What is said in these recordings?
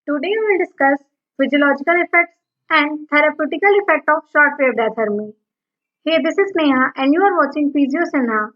Today we will discuss physiological effects and therapeutical effect of shortwave diathermy. Hey, this is Neha and you are watching Physio Sinha.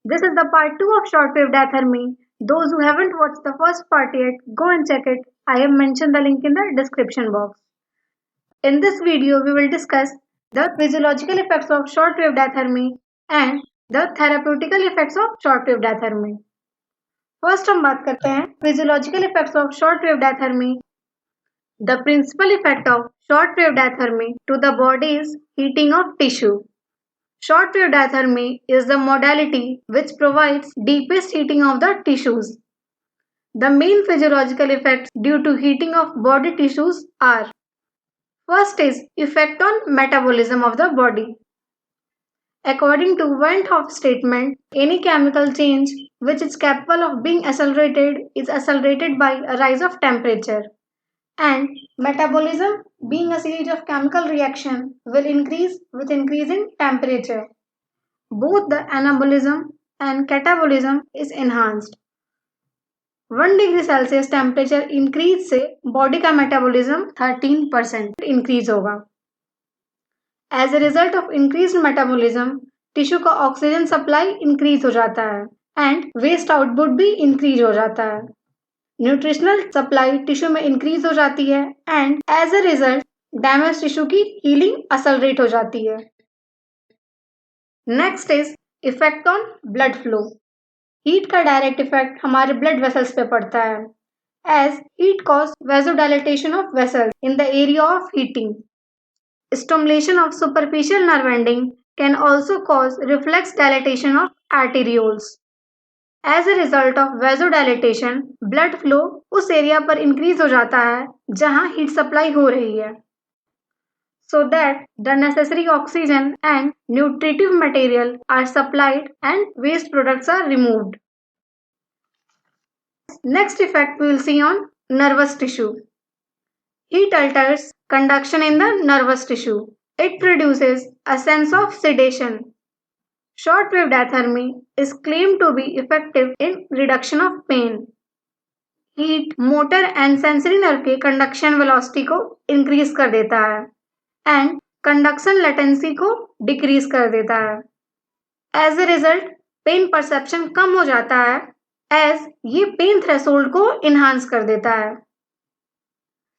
This is the part 2 of shortwave diathermy. Those who haven't watched the first part yet, go and check it. I have mentioned the link in the description box. In this video, we will discuss the physiological effects of shortwave diathermy and the therapeutical effects of shortwave diathermy. First हम बात करते हैं physiological effects of short wave diathermy. The principal effect of short-wave diathermy to the body is heating of tissue. Short-wave diathermy is the modality which provides deepest heating of the tissues. The main physiological effects due to heating of body tissues are: first is effect on metabolism of the body. According to Went Hoff statement, any chemical change which is capable of being accelerated is accelerated by a rise of temperature. And metabolism, being a series of chemical reaction, will increase with increasing temperature. Both the anabolism and catabolism is enhanced. 1 degree Celsius temperature increase से body का metabolism 13% increase होगा. As a result of increase metabolism tissue का oxygen supply increase हो जाता है and waste output भी increase हो जाता है. न्यूट्रिशनल सप्लाई टिश्यू में इंक्रीज हो जाती है and as a result damage tissue की हीलिंग एक्सेलरेट हो जाती है. Next is effect on blood flow. Heat का डायरेक्ट इफेक्ट हमारे ब्लड वेसल्स पे पड़ता है as heat cause vasodilatation of vessels in the area of heating. Stimulation of superficial nerve ending can also cause reflex dilatation of arterioles. As a result of vasodilatation blood flow उस area पर increase हो जाता है जहां heat supply हो रही है, so that the necessary oxygen and nutritive material are supplied and waste products are removed. Next effect we will see on nervous tissue. Heat alters conduction in the nervous tissue. It produces a sense of sedation. Short-wave diathermy is claimed to be effective in reduction of pain. Heat motor and sensory nerve के conduction velocity को increase कर देता है and conduction latency को decrease कर देता है. As a result, pain perception कम हो जाता है as ये pain threshold को enhance कर देता है.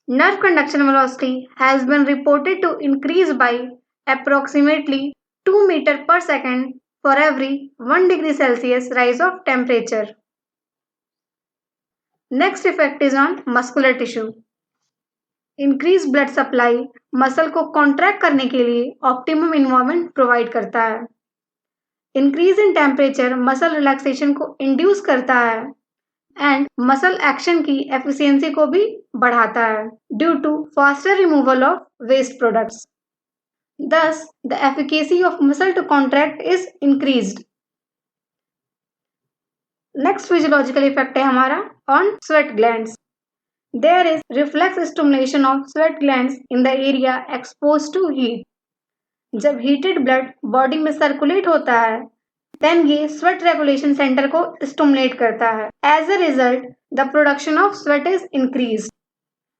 Nerve conduction velocity has been reported to increase by approximately 2 meters per second for every 1 degree Celsius rise of temperature. Next effect is on muscular tissue. Increased blood supply muscle को contract करने के लिए optimum environment provide करता है. Increase in temperature muscle relaxation को induce करता है and muscle action की एफिशिएंसी को भी बढ़ाता है due to faster removal of waste products. Thus, the efficacy of muscle to contract is increased. Next physiological effect है हमारा on sweat glands. There is reflex stimulation of sweat glands in the area exposed to heat. जब heated blood body में circulate होता है then ये sweat regulation center को stimulate करता है. As a result, the production of sweat is increased.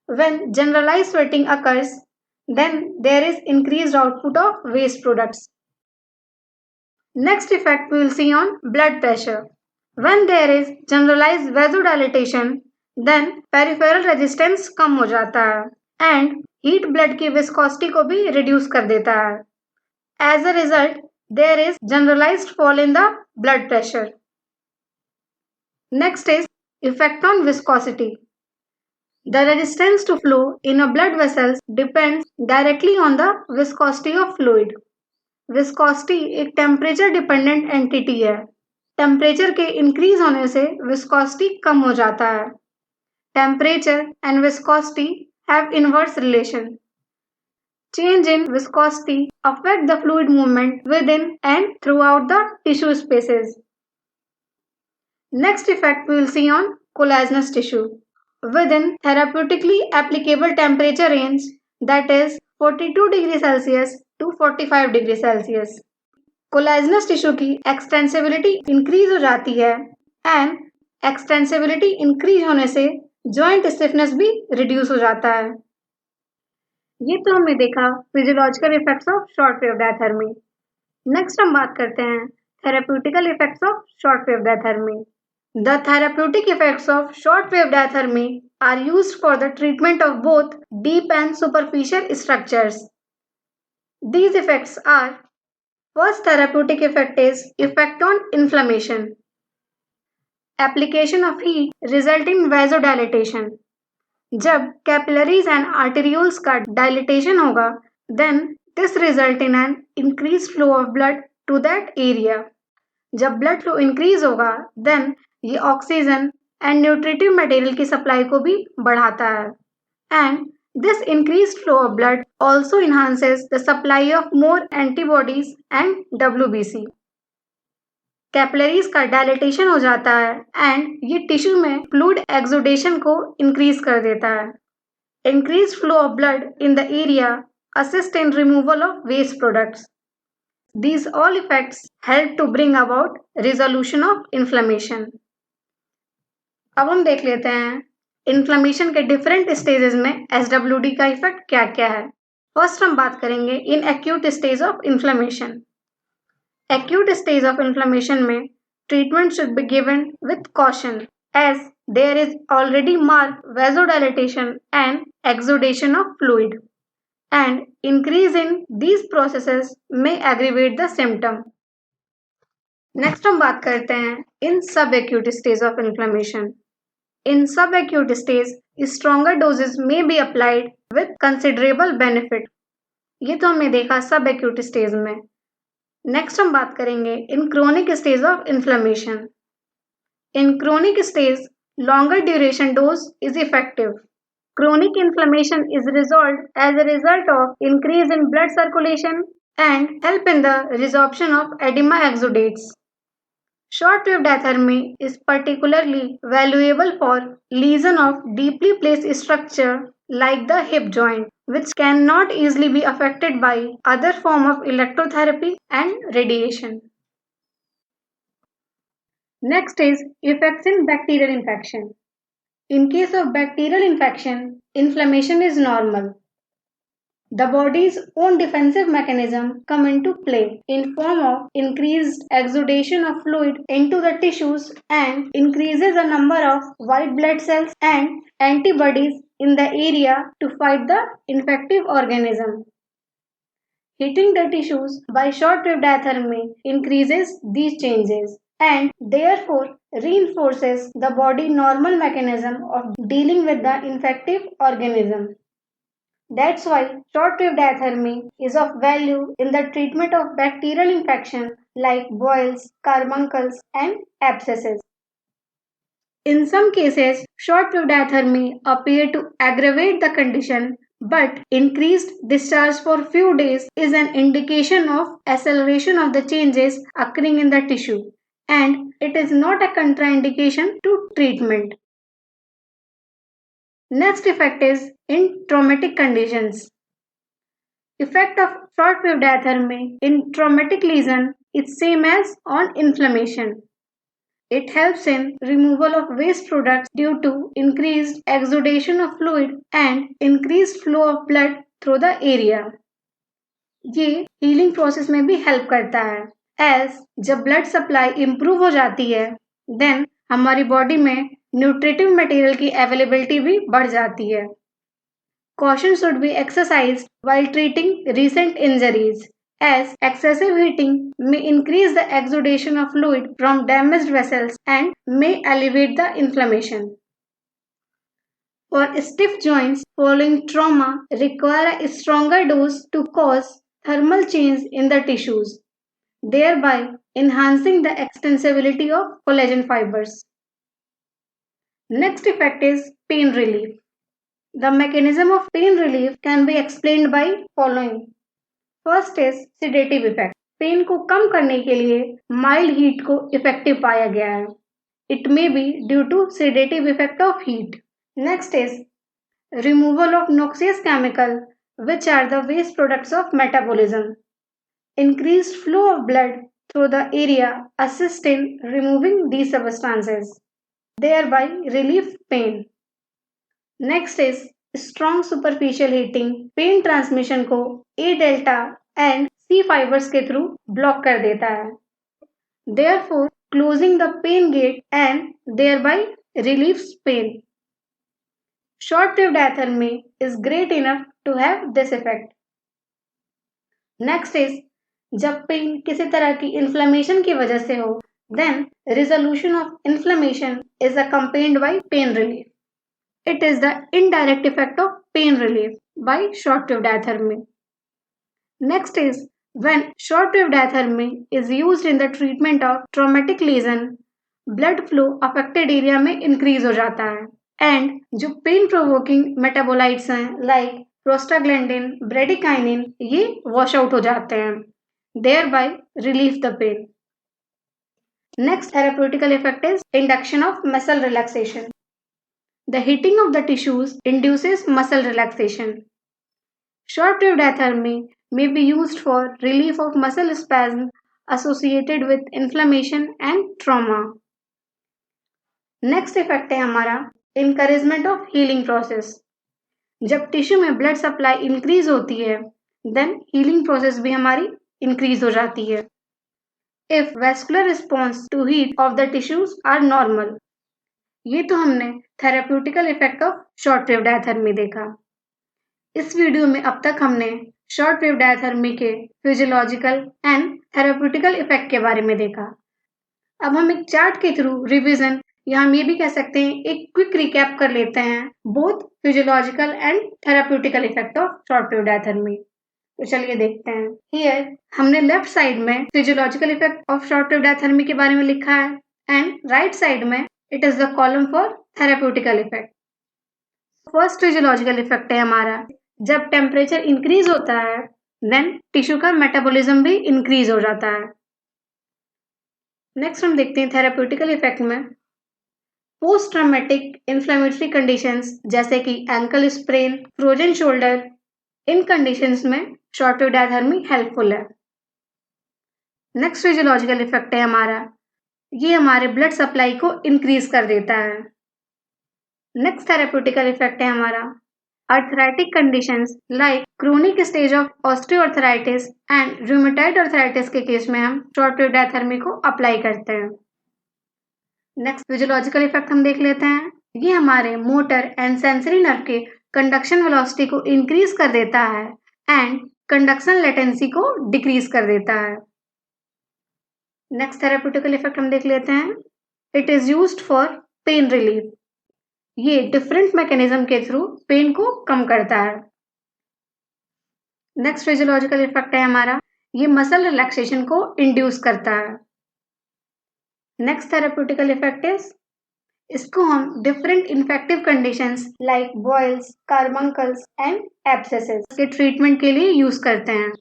When generalized sweating occurs, then there is increased output of waste products. Next effect we will see on blood pressure. When there is generalized vasodilatation, then peripheral resistance कम हो जाता है and heat blood की viscosity को भी reduce कर देता है. As a result, there is generalized fall in the blood pressure. Next is effect on viscosity. The resistance to flow in a blood vessels depends directly on the viscosity of fluid. Viscosity एक temperature dependent entity है. Temperature के increase होने से viscosity कम हो जाता है. Temperature and viscosity have inverse relation. Change in viscosity affect the fluid movement within and throughout the tissue spaces. Next effect we will see on collagenous tissue. Within therapeutically applicable temperature range, that is 42 degree Celsius to 45 degree Celsius. कोलाजनस tissue की extensibility increase हो जाती है and extensibility increase होने से joint stiffness भी reduce हो जाता है। ये तो हमने देखा physiological effects of short wave diathermy. Next हम बात करते हैं therapeutical effects of short wave diathermy. The therapeutic effects of short-wave diathermy are used for the treatment of both deep and superficial structures. These effects are: first therapeutic effect is effect on inflammation. Application of heat result in vasodilatation. जब capillaries and arterioles का dilatation होगा, then this result in an increased flow of blood to that area. जब blood flow increase होगा then ये oxygen and nutritive material की supply को भी बढ़ाता है and this increase flow of blood also enhances the supply of more antibodies and WBC। Capillaries का dilatation हो जाता है एंड ये टिश्यू में फ्लूइड एक्सुडेशन को इंक्रीज कर देता है। Increase flow of blood in the area assist in removal of waste products. These all effects help to bring about resolution of inflammation. अब हम देख लेते हैं इन्फ्लेमेशन के डिफरेंट स्टेजेस में SWD का इफेक्ट क्या क्या है। फर्स्ट हम बात करेंगे in acute stage of inflammation. Acute stage of inflammation में treatment should be given with caution as there is already marked vasodilatation and exudation of fluid. And increase in these processes may aggravate the symptom. Next हम बात करते हैं in subacute stage of inflammation. In subacute stage, stronger doses may be applied with considerable benefit. ये तो हमने देखा subacute stage में। Next हम बात करेंगे in chronic stage of inflammation. In chronic stage, longer duration dose is effective. Chronic inflammation is resolved as a result of increase in blood circulation and help in the resorption of edema exudates. Short-wave diathermy is particularly valuable for lesion of deeply placed structure like the hip joint, which cannot easily be affected by other form of electrotherapy and radiation. Next is effects in bacterial infection. In case of bacterial infection, inflammation is normal. The body's own defensive mechanism come into play in form of increased exudation of fluid into the tissues and increases the number of white blood cells and antibodies in the area to fight the infective organism. Hitting the tissues by short-wave diathermy increases these changes and therefore reinforces the body's normal mechanism of dealing with the infective organism. That's why short-wave diathermy is of value in the treatment of bacterial infection like boils, carbuncles, and abscesses. In some cases, short-wave diathermy appear to aggravate the condition, but increased discharge for few days is an indication of acceleration of the changes occurring in the tissue, and it is not a contraindication to treatment. Next effect is in traumatic conditions. Effect of short-wave diathermy in traumatic lesion is same as on inflammation. It helps in removal of waste products due to increased exudation of fluid and increased flow of blood through the area. ये healing process में भी help करता है as जब blood supply improve हो जाती है then हमारी body में nutritive material की availability भी बढ़ जाती है. Caution should be exercised while treating recent injuries, as excessive heating may increase the exudation of fluid from damaged vessels and may elevate the inflammation. For stiff joints following trauma require a stronger dose to cause thermal change in the tissues, thereby enhancing the extensibility of collagen fibers. Next effect is pain relief. The mechanism of pain relief can be explained by following. First is sedative effect. Pain को कम करने के लिए mild heat को effective पाया गया है. It may be due to sedative effect of heat. Next is removal of noxious chemical, which are the waste products of metabolism. Increased flow of blood through the area assists in removing these substances, thereby relieve pain. Next is strong superficial heating pain transmission को A delta and C fibres के through block कर देता है, therefore closing the pain gate and thereby relieves pain. Short-wave diathermy is great enough to have this effect. Next is जब pen किसी तरह की inflammation की वजह से हो, then resolution of inflammation is accompanied by pain relief. It is the indirect effect of pain relief by short-wave diathermy. Next is when short-wave diathermy is used in the treatment of traumatic lesion, blood flow affected area में increase हो जाता है. And जो pain provoking metabolites हैं like prostaglandin bradykinin ये wash out हो जाते हैं, thereby relieve the pain. Next therapeutical effect is induction of muscle relaxation. The heating of the tissues induces muscle relaxation. Short wave diathermy may be used for relief of muscle spasm associated with inflammation and trauma. Next effect है हमारा encouragement of healing process. जब tissue में blood supply increase होती है, then healing process भी हमारी increase हो जाती है. If vascular response to heat of the tissues are normal. ये तो हमने therapeutical effect of short wave diathermy देखा. इस वीडियो में अब तक हमने शॉर्ट वेव डायथर्मी के फिजियोलॉजिकल एंड थेराप्यूटिकल इफेक्ट के बारे में देखा. अब हम एक चार्ट के थ्रू रिवीजन या हम ये भी कह सकते हैं एक क्विक रिकैप कर लेते हैं both physiological and therapeutical effect of short wave diathermy. तो चलिए देखते हैं. हियर हमने लेफ्ट साइड में physiological effect of short wave diathermy के बारे में लिखा है एंड राइट साइड में it is the column for therapeutical effect. First physiological effect है हमारा जब टेम्परेचर इंक्रीज होता है देन टिश्यू का मेटाबॉलिज्म भी इंक्रीज हो जाता है. नेक्स्ट हम देखते हैं थेराप्यूटिकल इफेक्ट में पोस्ट ट्रॉमेटिक इन्फ्लेमेटरी कंडीशंस जैसे कि एंकल स्प्रेन फ्रोजन शोल्डर. इन कंडीशंस में शॉर्ट वेव डायथर्मी हेल्पफुल है. नेक्स्ट फिजियोलॉजिकल इफेक्ट है हमारा ये हमारे ब्लड सप्लाई को इंक्रीज कर देता है. नेक्स्ट थेराप्यूटिकल इफेक्ट है हमारा arthritic conditions like chronic stage of osteoarthritis and rheumatoid arthritis के केस में हम शॉर्ट वेव डायथर्मी को अप्लाई करते हैं. नेक्स्ट फिजियोलॉजिकल इफेक्ट हम देख लेते हैं. ये हमारे मोटर एंड सेंसरी नर्व के कंडक्शन वेलोसिटी को इंक्रीज कर देता है एंड कंडक्शन लेटेंसी को डिक्रीज कर देता है. नेक्स्ट थेराप्यूटिकल इफेक्ट हम देख लेते हैं. It is used for pain relief. ये डिफरेंट मैकेनिज्म के थ्रू पेन को कम करता है. नेक्स्ट फिजियोलॉजिकल इफेक्ट है हमारा ये मसल रिलैक्सेशन को इंड्यूस करता है. नेक्स्ट थेराप्यूटिकल इफेक्ट इज इसको हम different infective conditions like boils carbuncles and abscesses के ट्रीटमेंट के लिए यूज करते हैं.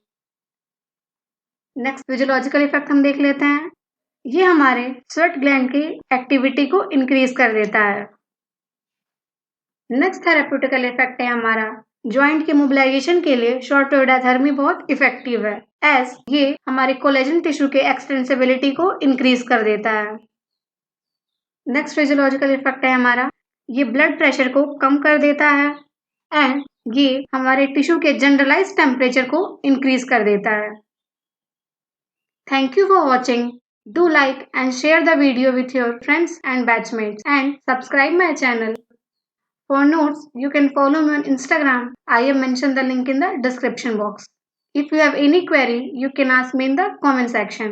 नेक्स्ट फिजियोलॉजिकल इफेक्ट हम देख लेते हैं. ये हमारे स्वेट ग्लैंड की एक्टिविटी को इंक्रीज कर देता है. नेक्स्ट थेराप्यूटिकल इफेक्ट है हमारा जॉइंट के मोबिलाइजेशन के लिए शॉर्ट वेव डायथर्मी बहुत इफेक्टिव है एज ये हमारे कोलेजन टिश्यू के एक्सटेंसिबिलिटी को इंक्रीज कर देता है. नेक्स्ट फिजियोलॉजिकल इफेक्ट है हमारा ये ब्लड प्रेशर को कम कर देता है एंड ये हमारे टिश्यू के जनरलाइज टेम्परेचर को इंक्रीज कर देता है. Thank you for watching. Do like and share the video with your friends and batchmates and subscribe my channel. For notes, you can follow me on Instagram. I have mentioned the link in the description box. If you have any query, you can ask me in the comment section.